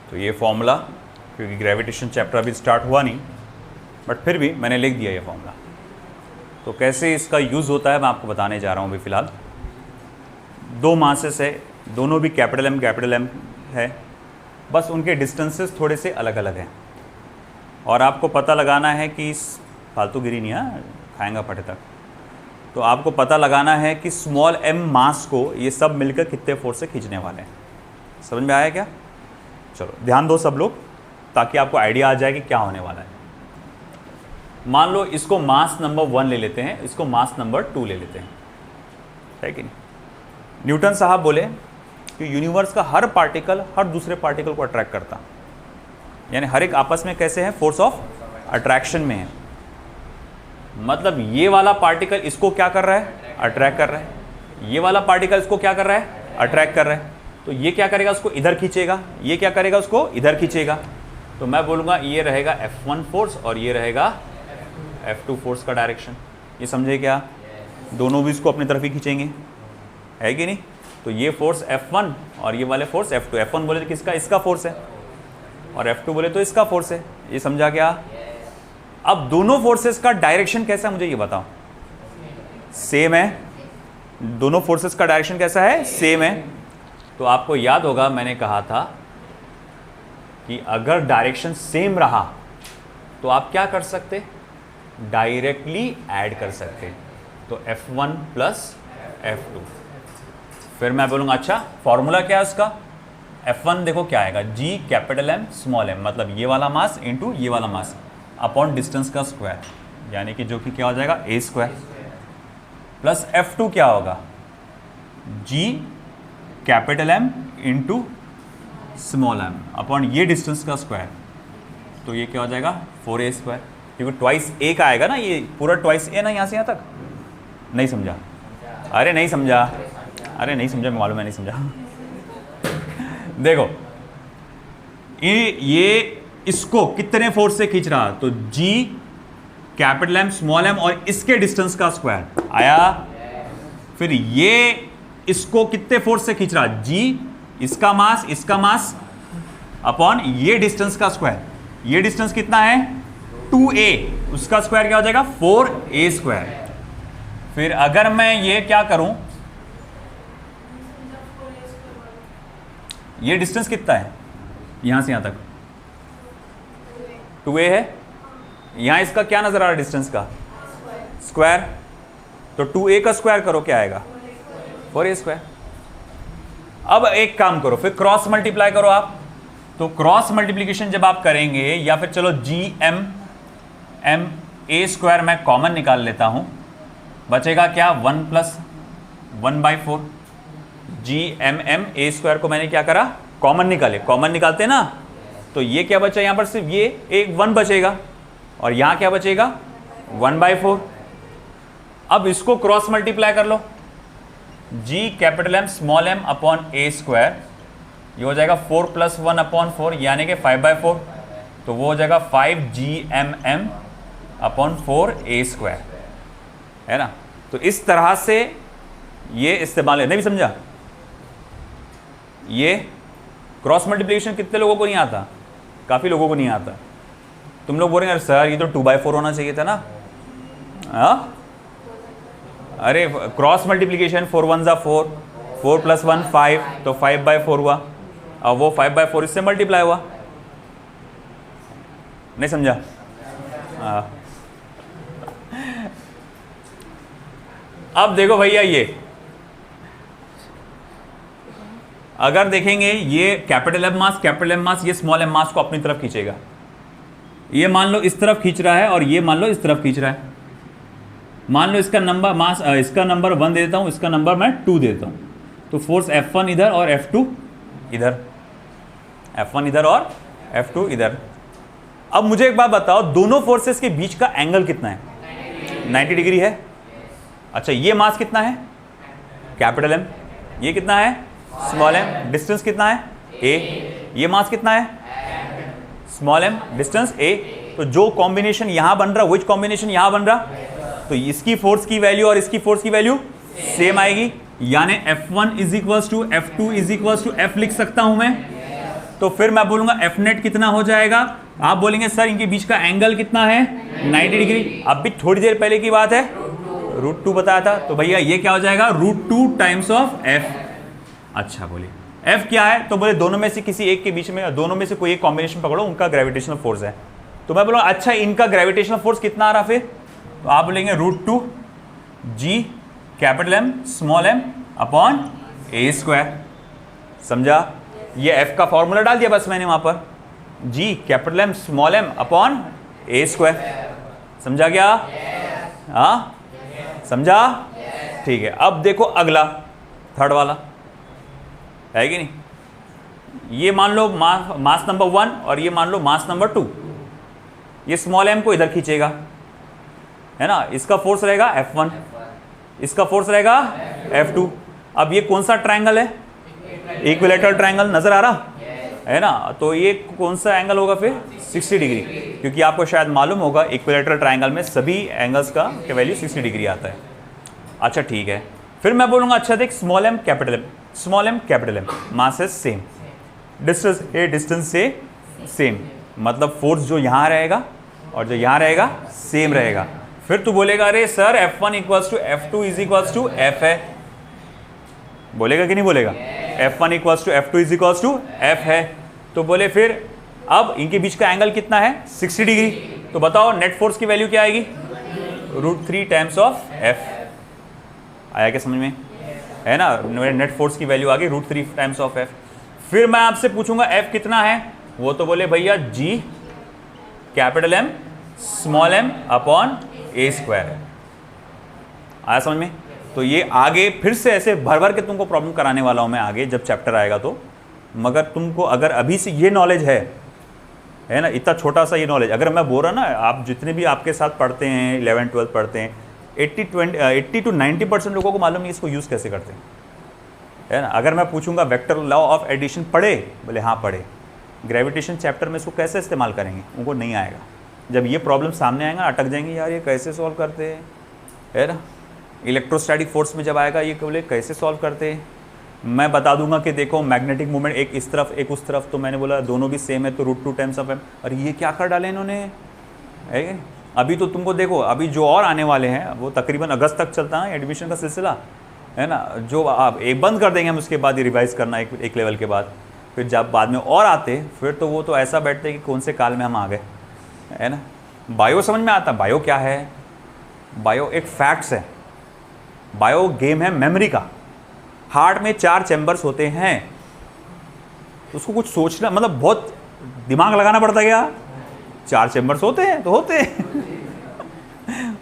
तो ये फॉर्मूला, क्योंकि ग्रेविटेशन चैप्टर अभी स्टार्ट हुआ नहीं, बट फिर भी मैंने लिख दिया ये फॉर्मूला। तो कैसे इसका यूज़ होता है मैं आपको बताने जा रहा हूँ अभी फ़िलहाल। दो मासेस है, दोनों भी कैपिटल एम है, बस उनके डिस्टेंसेस थोड़े से अलग अलग हैं। और आपको पता लगाना है कि फालतूगिरी नहीं है, खाएंगा फटे तक। तो आपको पता लगाना है कि स्मॉल एम मास को ये सब मिलकर कितने फोर्स से खींचने वाले हैं। समझ में आया क्या? चलो ध्यान दो सब लोग, ताकि आपको आइडिया आ जाए कि क्या होने वाला है। मान लो इसको मास नंबर 1 ले लेते हैं, इसको मास नंबर 2 ले लेते हैं, है कि नहीं? न्यूटन साहब बोले कि यूनिवर्स का हर पार्टिकल हर दूसरे पार्टिकल को अट्रैक्ट करता, यानी हर एक आपस में कैसे है, फोर्स ऑफ अट्रैक्शन में है। मतलब ये वाला पार्टिकल इसको क्या कर रहा है, अट्रैक्ट कर रहा है, ये वाला पार्टिकल इसको क्या कर रहा है, अट्रैक्ट कर रहा है, तो ये क्या करेगा, उसको इधर खींचेगा, ये क्या करेगा, उसको इधर खींचेगा। तो मैं बोलूँगा ये रहेगा F1 फोर्स और ये रहेगा F2 फोर्स का डायरेक्शन। ये समझे क्या, दोनों भी इसको अपनी तरफ ही खींचेंगे, है कि नहीं। तो ये फोर्स F1 और ये वाले फोर्स F2। F1 बोले तो किसका, इसका फोर्स है, और F2 बोले तो इसका फोर्स है। ये समझा क्या। अब दोनों फोर्सेस का डायरेक्शन कैसा है मुझे ये बताओ। सेम है, दोनों फोर्सेस का डायरेक्शन कैसा है, सेम है। तो आपको याद होगा मैंने कहा था कि अगर डायरेक्शन सेम रहा तो आप क्या कर सकते, डायरेक्टली ऐड कर सकते। तो F1 प्लस F2। फिर मैं बोलूँगा अच्छा फॉर्मूला क्या है उसका, F1 देखो क्या आएगा, G capital M small m, मतलब ये वाला मास इंटू ये वाला मास अपॉन डिस्टेंस का स्क्वायर, यानी कि जो कि क्या हो जाएगा a स्क्वायर, प्लस F2 क्या होगा, G capital M into small m upon ये डिस्टेंस का स्क्वायर, तो ये क्या हो जाएगा 4a स्क्वायर, क्योंकि ट्वाइस a का आएगा ना, ये पूरा ट्वाइस a ना यहाँ से यहाँ तक। नहीं समझा, अरे नहीं समझा, अरे नहीं समझा, मैं मालूम है नहीं समझा। देखो ये इसको कितने फोर्स से खींच रहा, तो G capital M small m और इसके डिस्टेंस का स्क्वायर आया। फिर ये इसको कितने फोर्स से खींच रहा, G इसका मास अपॉन ये डिस्टेंस का स्क्वायर, ये डिस्टेंस कितना है 2a, उसका स्क्वायर क्या हो जाएगा 4a स्क्वायर। फिर अगर मैं ये क्या करूं, ये डिस्टेंस कितना है यहां से यहां तक 2a है, यहां इसका क्या नजर आ रहा है डिस्टेंस का स्क्वायर, तो 2a का स्क्वायर करो क्या आएगा 4a स्क्वायर। अब एक काम करो, फिर क्रॉस मल्टीप्लाई करो आप, तो क्रॉस मल्टीप्लीकेशन जब आप करेंगे, या फिर चलो GM M a स्क्वायर मैं कॉमन निकाल लेता हूं, बचेगा क्या 1 प्लस 1/4। GMM a स्क्वायर को मैंने क्या करा, कॉमन निकाले, कॉमन निकालते ना, तो ये क्या बचा यहां पर, सिर्फ ये एक 1 बचेगा और यहां क्या बचेगा 1/4। अब इसको क्रॉस मल्टीप्लाई कर लो, G capital M small m upon a square, ये हो जाएगा 4 प्लस 1/4 यानी कि 5/4, तो वो हो जाएगा 5GMM अपॉन 4a स्क्वायर, है ना। तो इस तरह से ये इस्तेमाल है, नहीं भी समझा। ये क्रॉस मल्टीप्लिकेशन कितने लोगों को नहीं आता, काफ़ी लोगों को नहीं आता। तुम लोग बोल रहे हैं सर ये तो 2/4 होना चाहिए था ना, हाँ अरे क्रॉस मल्टीप्लिकेशन 4 1 जा 4, 4 प्लस 1 5, तो 5/4 हुआ, अब वो 5/4 इससे मल्टीप्लाई हुआ, नहीं समझा। अब देखो भैया, ये अगर देखेंगे ये कैपिटल एम मास ये स्मॉल m मास को अपनी तरफ खींचेगा, ये मान लो इस तरफ खींच रहा है और ये मान लो इस तरफ खींच रहा है। मान लो इसका नंबर मास, इसका नंबर 1 दे देता हूँ, इसका नंबर मैं 2 देता हूँ, तो फोर्स F1 इधर और F2 इधर, F1 इधर और F2 इधर। अब मुझे एक बात बताओ, दोनों फोर्सेस के बीच का एंगल कितना है, 90 डिग्री है। अच्छा ये मास कितना है कैपिटल M, ये कितना है स्मॉल m, डिस्टेंस कितना है a, ये मास कितना है स्मॉल m, डिस्टेंस a। तो जो कॉम्बिनेशन यहां बन रहा, विच कॉम्बिनेशन यहां बन रहा, तो इसकी फोर्स की वैल्यू और इसकी फोर्स की वैल्यू सेम आएगी, यानी F1 is equals to F2 is equals to F लिख सकता हूं मैं। तो फिर मैं बोलूंगा F नेट कितना हो जाएगा, आप बोलेंगे सर इनके बीच का एंगल कितना है 90 डिग्री। अब भी थोड़ी देर पहले की बात है, √2 बताया था, तो भैया ये क्या हो जाएगा √2 टाइम्स ऑफ F। अच्छा बोलिए F क्या है, तो बोले दोनों में से किसी एक के बीच में, दोनों में से कोई एक कॉम्बिनेशन पकड़ो, उनका ग्रेविटेशनल फोर्स है। तो मैं बोलूँगा अच्छा इनका ग्रेविटेशनल फोर्स कितना आ रहा, फिर तो आप बोलेंगे √2 G capital M small m upon a square. समझा, ये F का फॉर्मूला डाल दिया बस मैंने वहां पर, G capital M small m upon a square. समझा क्या, हाँ समझा, ठीक है। अब देखो अगला थर्ड वाला है कि नहीं, ये मान लो मास नंबर 1 और ये मान लो मास नंबर 2, ये स्मॉल m को इधर खींचेगा, है ना, इसका फोर्स रहेगा F1, इसका फोर्स रहेगा F2। अब ये कौन सा ट्रायंगल है? इक्विलैटरल ट्रायंगल, नजर आ रहा है ना? तो ये कौन सा एंगल होगा फिर? 60 डिग्री, क्योंकि आपको शायद मालूम होगा इक्विलैटरल ट्रायंगल में सभी एंगल्स का वैल्यू 60 डिग्री आता है। अच्छा ठीक है, फिर मैं बोलूँगा अच्छा देख small M capital M, small M capital M, mass है सेम, डिस्टेंस ए डिस्टेंस से सेम, मतलब फोर्स जो यहाँ रहेगा और जो यहाँ रहेगा सेम रहेगा। फिर तू बोलेगा अरे sir F1 equals to F2 is equals to F है, बोलेगा कि नहीं बोलेगा? F1 equals to F2 is equals to F है। तो बोले फिर अब इनके बीच का एंगल कितना है? 60 डिग्री। तो बताओ नेट फोर्स की वैल्यू क्या आएगी? √3 टाइम्स ऑफ F। आया क्या समझ में? है ना, नेट फोर्स की वैल्यू आ गई √3 टाइम्स ऑफ F। फिर मैं आपसे पूछूंगा F कितना है? वो तो बोले भैया G capital M small m upon A square है। आया समझ में? तो ये आगे फिर से ऐसे भर भर के तुमको प्रॉब्लम कराने वाला हूं मैं आगे जब चैप्टर आएगा तो, मगर तुमको अगर अभी से ये नॉलेज है ना, इतना छोटा सा ये नॉलेज, अगर मैं बोल रहा ना, आप जितने भी आपके साथ पढ़ते हैं 11th 12th पढ़ते हैं, 80 to 90% लोगों को मालूम नहीं इसको यूज़ कैसे करते हैं, है ना। अगर मैं पूछूंगा वेक्टर लॉ ऑफ एडिशन पढ़े, बोले हाँ पढ़े, ग्रेविटेशन चैप्टर में इसको कैसे इस्तेमाल करेंगे, उनको नहीं आएगा। जब ये प्रॉब्लम सामने आएगा अटक जाएंगे, यार ये कैसे सॉल्व करते हैं, है ना। इलेक्ट्रोस्टैटिक फोर्स में जब आएगा ये बोले कैसे सॉल्व करते हैं, मैं बता दूंगा कि देखो मैग्नेटिक मूवमेंट एक इस तरफ एक उस तरफ, तो मैंने बोला दोनों भी सेम है तो √2 टाइम्स ऑफ m। और ये क्या कर डाले इन्होंने, है। अभी तो तुमको देखो, अभी जो और आने वाले हैं वो तकरीबन अगस्त तक चलता है एडमिशन का सिलसिला, है ना। जो आप एक बंद कर देंगे हम, उसके बाद ही रिवाइज करना एक लेवल के बाद, फिर जब बाद में और आते फिर तो वो तो ऐसा बैठते कि कौन से काल में हम आ गए, है ना। बायो समझ में आता, बायो क्या है? बायो एक फैक्ट्स है, बायो गेम है मेमोरी का। हार्ट में 4 चैम्बर्स होते हैं, उसको कुछ सोचना मतलब बहुत दिमाग लगाना पड़ता है। क्या 4 चैम्बर्स होते हैं तो होते हैं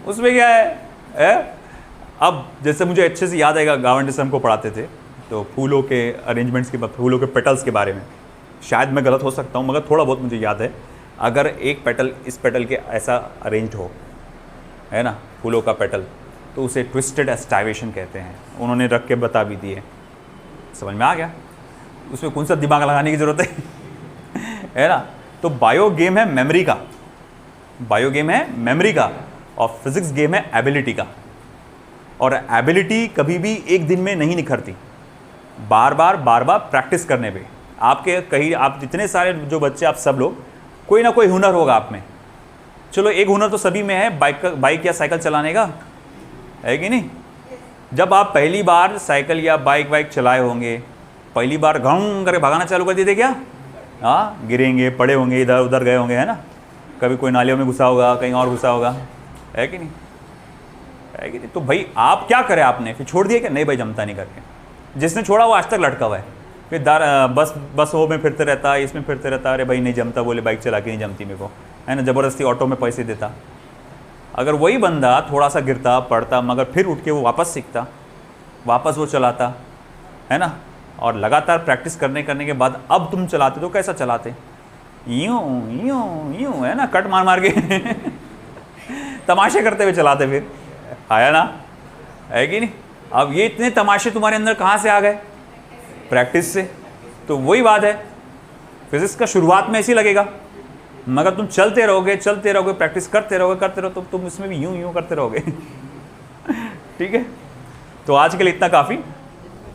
उसमें क्या है? अब जैसे मुझे अच्छे से याद आएगा, गावन जैसे हमको पढ़ाते थे तो फूलों के अरेंजमेंट्स के, फूलों के पेटल्स के बारे में, शायद मैं गलत हो सकता हूँ मगर थोड़ा बहुत मुझे याद है। अगर एक पेटल इस पेटल के ऐसा अरेंज्ड हो, है ना, फूलों का पेटल, तो उसे ट्विस्टेड एस्टाइवेशन कहते हैं। उन्होंने रख के बता भी दिए, समझ में आ गया? उसमें कौन सा दिमाग लगाने की ज़रूरत है ना। तो बायो गेम है मेमोरी का, बायो गेम है मेमोरी का, और फिजिक्स गेम है एबिलिटी का। और एबिलिटी कभी भी एक दिन में नहीं निखरती, बार बार प्रैक्टिस करने पे। आपके कहीं आप जितने सारे जो बच्चे, आप सब लोग, कोई ना कोई हुनर होगा आप में। चलो एक हुनर तो सभी में है, बाइक या साइकिल चलाने का, है कि नहीं। जब आप पहली बार साइकिल या बाइक चलाए होंगे, पहली बार घम करके भागना चालू कर दिए थे क्या? हाँ, गिरेंगे, पड़े होंगे, इधर उधर गए होंगे, है ना। कभी कोई नालियों में घुसा होगा, कहीं और घुसा होगा, है कि नहीं, है कि नहीं। तो भाई आप क्या करें, आपने फिर छोड़ दिया कि नहीं भाई जमता नहीं करके। जिसने छोड़ा वो आज तक लटका हुआ है, फिर बस वो में फिरते रहता है, इसमें फिरते रहता है, अरे भाई नहीं जमता, बोले बाइक चला के नहीं जमती मेरे को, है ना, ज़बरदस्ती ऑटो में पैसे देता। अगर वही बंदा थोड़ा सा गिरता पड़ता मगर फिर उठ के वो वापस सीखता, वापस वो चलाता, है ना, और लगातार प्रैक्टिस करने के बाद अब तुम चलाते तो कैसा चलाते? यूं है ना, कट मार के तमाशे करते हुए चलाते। फिर आया ना, है कि नहीं। अब ये इतने तमाशे तुम्हारे अंदर कहाँ से आ गए? प्रैक्टिस से। तो वही बात है, फिजिक्स का शुरुआत में ऐसे ही लगेगा, मगर तुम चलते रहोगे प्रैक्टिस करते रहोगे तो तुम इसमें भी यूं करते रहोगे ठीक है। तो आज के लिए इतना काफ़ी,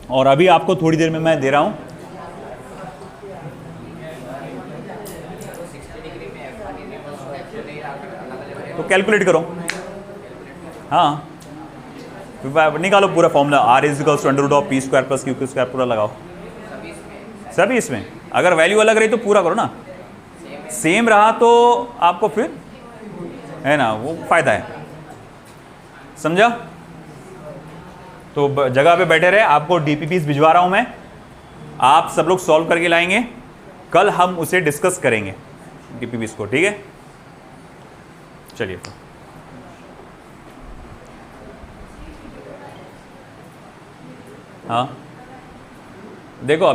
और अभी आपको थोड़ी देर में मैं दे रहा हूं, तो कैलकुलेट करो। हाँ, निकालो पूरा फॉर्मूला, R = √p² + q² पूरा लगाओ सभी इसमें। अगर वैल्यू अलग रही तो पूरा करो ना, सेम रहा तो आपको फिर, है ना, वो फायदा है, समझा। तो जगह पे बैठे रहे, आपको DPPs भिजवा रहा हूं मैं, आप सब लोग सॉल्व करके लाएंगे, कल हम उसे डिस्कस करेंगे DPPs को, ठीक है। चलिए, हाँ देखो अभी